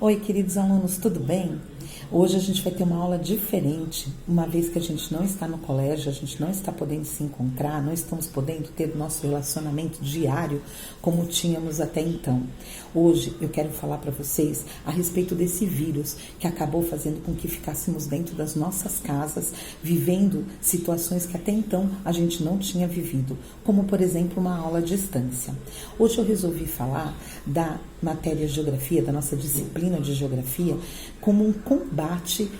Oi, queridos alunos, tudo bem? Hoje a gente vai ter uma aula diferente, uma vez que a gente não está no colégio, a gente não está podendo se encontrar, não estamos podendo ter nosso relacionamento diário como tínhamos até então. Hoje eu quero falar para vocês a respeito desse vírus que acabou fazendo com que ficássemos dentro das nossas casas, vivendo situações que até então a gente não tinha vivido, como por exemplo uma aula à distância. Hoje eu resolvi falar da matéria Geografia, da nossa disciplina de Geografia, como um combate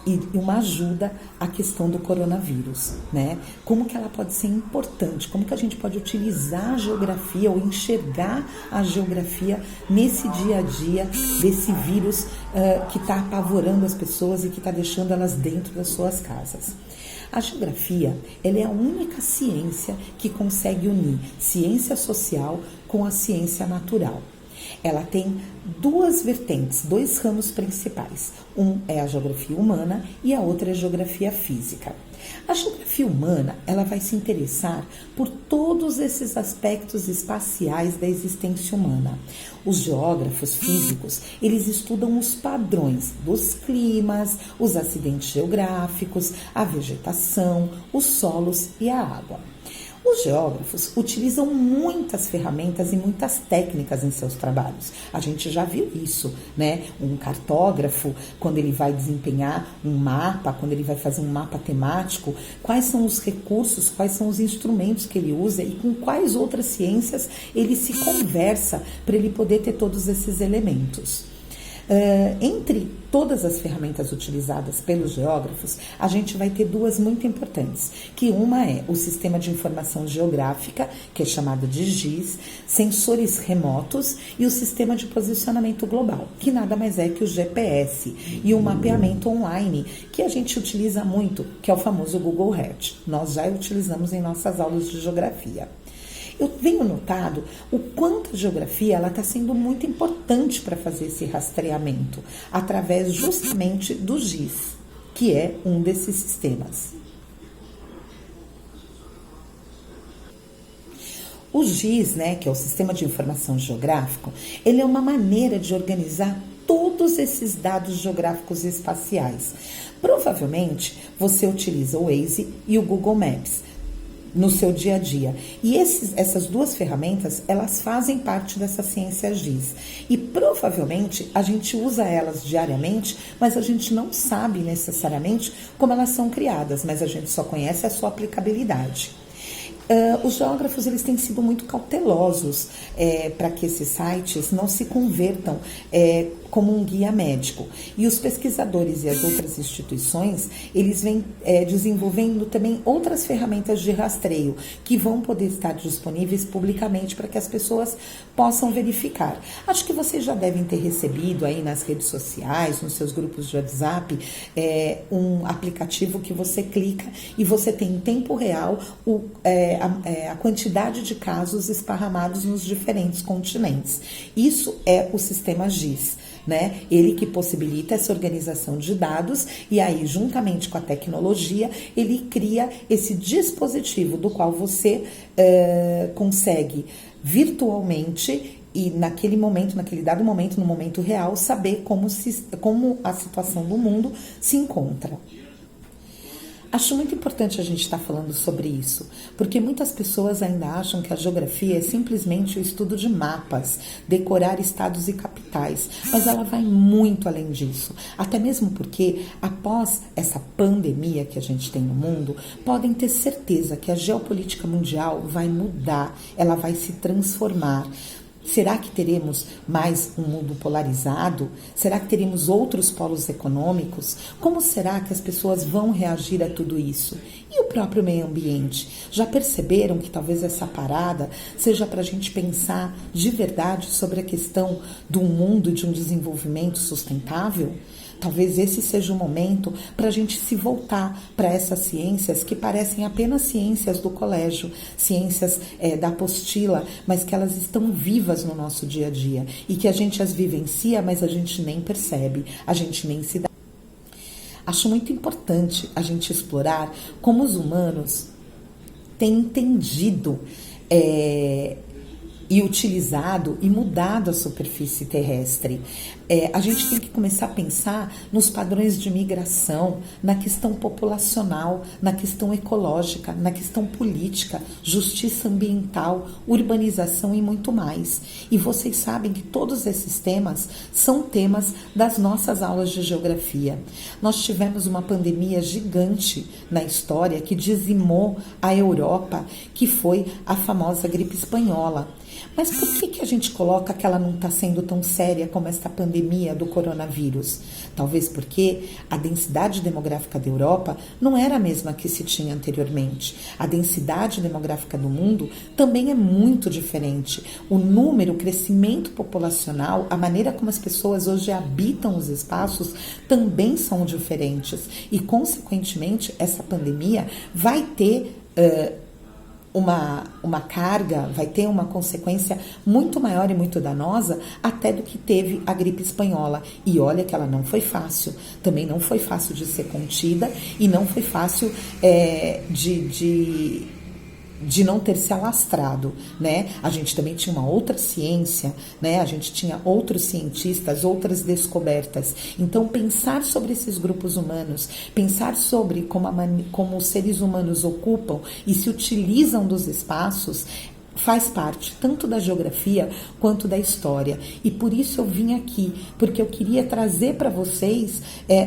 e uma ajuda à questão do coronavírus, né? Como que ela pode ser importante, como que a gente pode utilizar a geografia ou enxergar a geografia nesse dia a dia desse vírus que está apavorando as pessoas e que está deixando elas dentro das suas casas. A geografia, ela é a única ciência que consegue unir ciência social com a ciência natural. Ela tem duas vertentes, dois ramos principais. Um é a geografia humana e a outra é a geografia física. A geografia humana, ela vai se interessar por todos esses aspectos espaciais da existência humana. Os geógrafos físicos, eles estudam os padrões dos climas, os acidentes geográficos, a vegetação, os solos e a água. Os geógrafos utilizam muitas ferramentas e muitas técnicas em seus trabalhos. A gente já viu isso, né? Um cartógrafo, quando ele vai desempenhar um mapa, quando ele vai fazer um mapa temático, quais são os recursos, quais são os instrumentos que ele usa e com quais outras ciências ele se conversa para ele poder ter todos esses elementos. Entre todas as ferramentas utilizadas pelos geógrafos, a gente vai ter duas muito importantes, que uma é o Sistema de Informação Geográfica, que é chamado de GIS, sensores remotos e o Sistema de Posicionamento Global, que nada mais é que o GPS, e o mapeamento online, que a gente utiliza muito, que é o famoso Google Earth. Nós já utilizamos em nossas aulas de geografia. Eu venho notado o quanto a geografia está sendo muito importante para fazer esse rastreamento, através justamente do GIS, que é um desses sistemas. O GIS, né, que é o Sistema de Informação Geográfico, ele é uma maneira de organizar todos esses dados geográficos e espaciais. Provavelmente, você utiliza o Waze e o Google Maps no seu dia a dia. E essas duas ferramentas, elas fazem parte dessa ciência GIS. E provavelmente a gente usa elas diariamente, mas a gente não sabe necessariamente como elas são criadas, mas a gente só conhece a sua aplicabilidade. Os geógrafos, eles têm sido muito cautelosos para que esses sites não se convertam como um guia médico. E os pesquisadores e as outras instituições, eles vêm desenvolvendo também outras ferramentas de rastreio que vão poder estar disponíveis publicamente para que as pessoas possam verificar. Acho que vocês já devem ter recebido aí nas redes sociais, nos seus grupos de WhatsApp, um aplicativo que você clica e você tem em tempo real a quantidade de casos esparramados nos diferentes continentes. Isso é o sistema GIS, né? Ele que possibilita essa organização de dados e aí, juntamente com a tecnologia, ele cria esse dispositivo do qual você consegue virtualmente e naquele momento, naquele dado momento, no momento real, saber como a situação do mundo se encontra. Acho muito importante a gente estar falando sobre isso, porque muitas pessoas ainda acham que a geografia é simplesmente o estudo de mapas, decorar estados e capitais, mas ela vai muito além disso. Até mesmo porque, após essa pandemia que a gente tem no mundo, podem ter certeza que a geopolítica mundial vai mudar, ela vai se transformar. Será que teremos mais um mundo polarizado? Será que teremos outros polos econômicos? Como será que as pessoas vão reagir a tudo isso? E o próprio meio ambiente? Já perceberam que talvez essa parada seja para a gente pensar de verdade sobre a questão do mundo de um desenvolvimento sustentável? Talvez esse seja o momento para a gente se voltar para essas ciências que parecem apenas ciências do colégio, ciências da apostila, mas que elas estão vivas no nosso dia a dia e que a gente as vivencia, mas a gente nem percebe, a gente nem se dá. Acho muito importante a gente explorar como os humanos têm entendido e utilizado e mudado a superfície terrestre. A gente tem que começar a pensar nos padrões de migração, na questão populacional, na questão ecológica, na questão política, justiça ambiental, urbanização e muito mais. E vocês sabem que todos esses temas são temas das nossas aulas de geografia. Nós tivemos uma pandemia gigante na história que dizimou a Europa, que foi a famosa gripe espanhola. Mas por que a gente coloca que ela não está sendo tão séria como esta pandemia do coronavírus? Talvez porque a densidade demográfica da Europa não era a mesma que se tinha anteriormente. A densidade demográfica do mundo também é muito diferente. O número, o crescimento populacional, a maneira como as pessoas hoje habitam os espaços também são diferentes. E, consequentemente, essa pandemia vai ter uma carga, vai ter uma consequência muito maior e muito danosa até do que teve a gripe espanhola. E olha que ela não foi fácil, também não foi fácil de ser contida e não foi fácil de não ter se alastrado, né? A gente também tinha uma outra ciência, né? A gente tinha outros cientistas, outras descobertas. Então, pensar sobre esses grupos humanos, pensar sobre como os seres humanos ocupam e se utilizam dos espaços, faz parte tanto da geografia quanto da história. E por isso eu vim aqui, porque eu queria trazer para vocês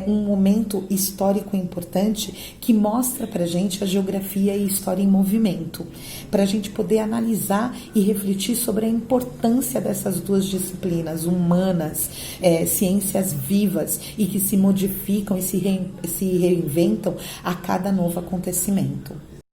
um momento histórico importante que mostra para a gente a geografia e a história em movimento, para a gente poder analisar e refletir sobre a importância dessas duas disciplinas humanas, ciências vivas e que se modificam e se reinventam a cada novo acontecimento.